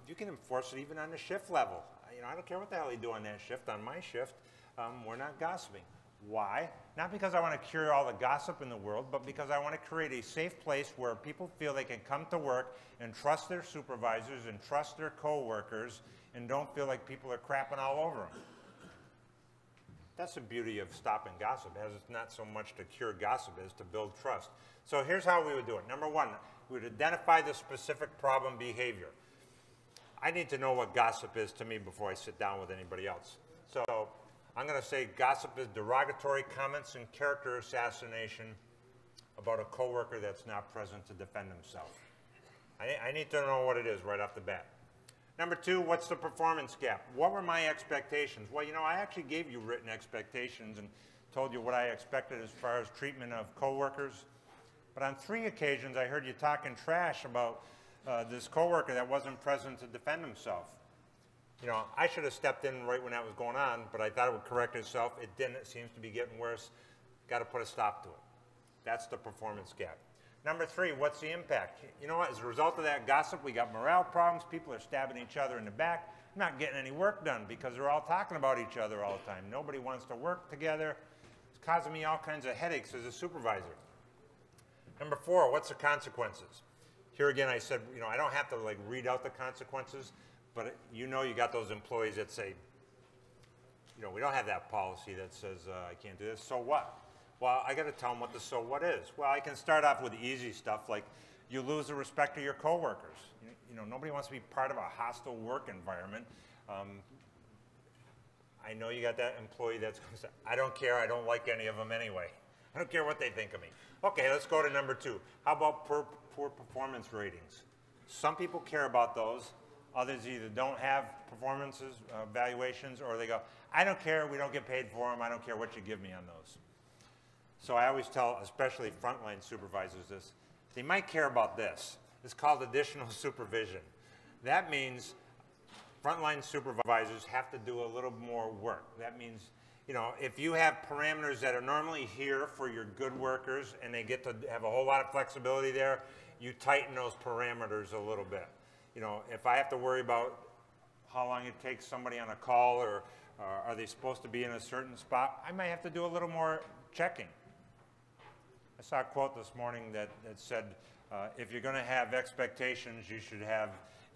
You can enforce it even on the shift level. I don't care what the hell you do on that shift. On my shift, we're not gossiping. Why? Not because I want to cure all the gossip in the world, but because I want to create a safe place where people feel they can come to work and trust their supervisors and trust their coworkers and don't feel like people are crapping all over them. That's the beauty of stopping gossip. It's not so much to cure gossip as to build trust. So here's how we would do it. Number 1, we would identify the specific problem behavior. I need to know what gossip is to me before I sit down with anybody else. So I'm going to say gossip is derogatory comments and character assassination about a coworker that's not present to defend himself. I need to know what it is right off the bat. Number 2, what's the performance gap? What were my expectations? Well, I actually gave you written expectations and told you what I expected as far as treatment of coworkers. But on 3 occasions, I heard you talking trash about this coworker that wasn't present to defend himself. I should have stepped in right when that was going on, but I thought it would correct itself. It didn't. It seems to be getting worse. Got to put a stop to it. That's the performance gap. Number 3, what's the impact? You know what? As a result of that gossip, we got morale problems. People are stabbing each other in the back. I'm not getting any work done because they're all talking about each other all the time. Nobody wants to work together. It's causing me all kinds of headaches as a supervisor. Number 4, what's the consequences? Here again, I said, I don't have to read out the consequences, but you got those employees that say, we don't have that policy that says I can't do this. So what? Well, I got to tell them what the so what is. Well, I can start off with easy stuff like, You lose the respect of your coworkers. You know, nobody wants to be part of a hostile work environment. I know you got that employee that's going to say, I don't care, I don't like any of them anyway. I don't care what they think of me. Okay, let's go to number 2. How about poor performance ratings? Some people care about those. Others either don't have performances, evaluations, or they go, I don't care, we don't get paid for them, I don't care what you give me on those. So I always tell, especially frontline supervisors this, they might care about this. It's called additional supervision. That means frontline supervisors have to do a little more work. That means, you know, if you have parameters that are normally here for your good workers and they get to have a whole lot of flexibility there, you tighten those parameters a little bit. You know, if I have to worry about how long it takes somebody on a call or are they supposed to be in a certain spot, I might have to do a little more checking. I saw a quote this morning that said, if you're going to have expectations, you should have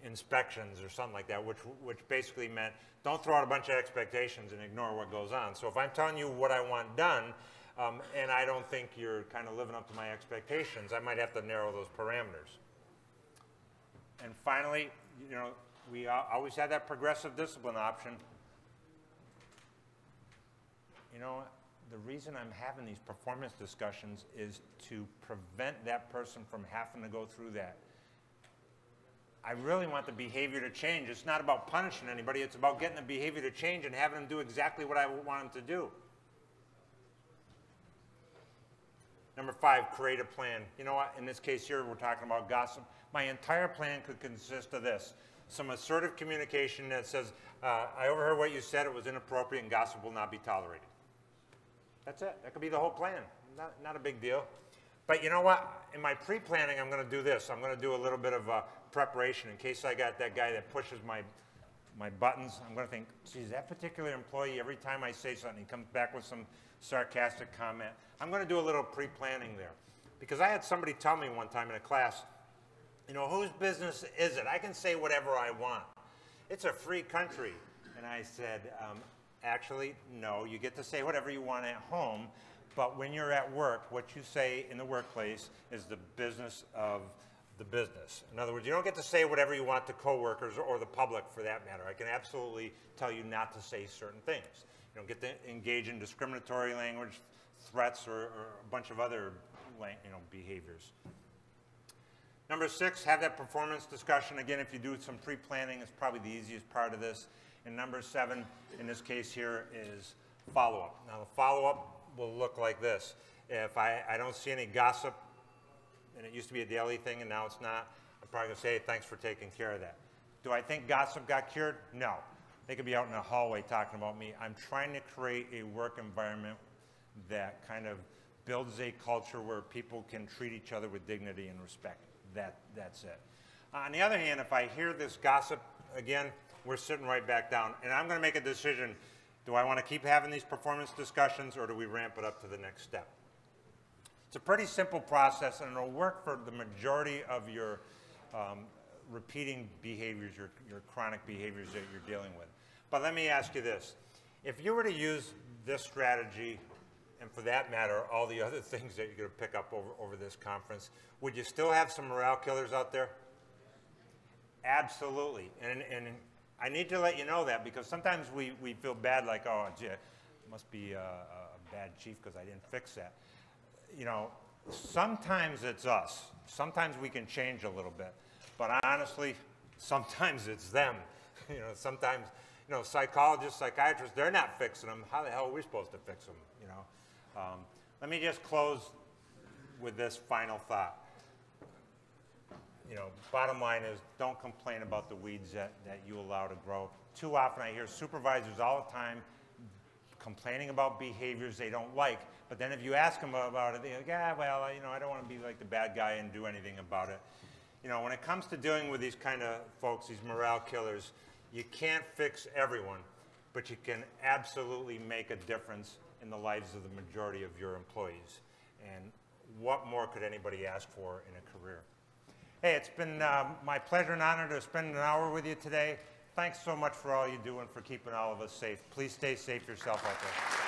inspections or something like that, which basically meant don't throw out a bunch of expectations and ignore what goes on. So if I'm telling you what I want done and I don't think you're kind of living up to my expectations, I might have to narrow those parameters. And finally, you know, we always had that progressive discipline option. You know, the reason I'm having these performance discussions is to prevent that person from having to go through that. I really want the behavior to change. It's not about punishing anybody. It's about getting the behavior to change and having them do exactly what I want them to do. Number 5, create a plan. You know what? In this case here, we're talking about gossip. My entire plan could consist of this. Some assertive communication that says, I overheard what you said, it was inappropriate, and gossip will not be tolerated. That's it. That could be the whole plan. Not a big deal. But you know what? In my pre-planning, I'm going to do this. I'm going to do a little bit of preparation in case I got that guy that pushes my buttons. I'm going to think, geez, that particular employee, every time I say something, he comes back with some sarcastic comment. I'm going to do a little pre-planning there. Because I had somebody tell me one time in a class, you know, whose business is it? I can say whatever I want. It's a free country. And I said, actually, no, you get to say whatever you want at home, but when you're at work, what you say in the workplace is the business of the business. In other words, you don't get to say whatever you want to coworkers or the public for that matter. I can absolutely tell you not to say certain things. You don't get to engage in discriminatory language, threats, or a bunch of other behaviors. Number 6, have that performance discussion. Again, if you do some pre-planning, it's probably the easiest part of this. And number 7, in this case here, is follow-up. Now, the follow-up will look like this. If I don't see any gossip, and it used to be a daily thing and now it's not, I'm probably going to say, hey, thanks for taking care of that. Do I think gossip got cured? No. They could be out in the hallway talking about me. I'm trying to create a work environment that kind of builds a culture where people can treat each other with dignity and respect. That's it. On the other hand, if I hear this gossip, again, we're sitting right back down. And I'm going to make a decision. Do I want to keep having these performance discussions, or do we ramp it up to the next step? It's a pretty simple process, and it'll work for the majority of your repeating behaviors, your chronic behaviors that you're dealing with. But let me ask you this. If you were to use this strategy, and for that matter, all the other things that you're going to pick up over this conference, would you still have some morale killers out there? Absolutely. And I need to let you know that, because sometimes we feel bad, like, oh, gee, it must be a bad chief because I didn't fix that. You know, sometimes it's us. Sometimes we can change a little bit. But honestly, sometimes it's them. You know, sometimes, you know, psychologists, psychiatrists, they're not fixing them. How the hell are we supposed to fix them, you know? Let me just close with this final thought. You know, bottom line is, don't complain about the weeds that you allow to grow. Too often I hear supervisors all the time complaining about behaviors they don't like, but then if you ask them about it, they're like, yeah, well, you know, I don't want to be like the bad guy and do anything about it. You know, when it comes to dealing with these kind of folks, these morale killers, you can't fix everyone, but you can absolutely make a difference in the lives of the majority of your employees. And what more could anybody ask for in a career? Hey, it's been my pleasure and honor to spend an hour with you today. Thanks so much for all you do and for keeping all of us safe. Please stay safe yourself out there.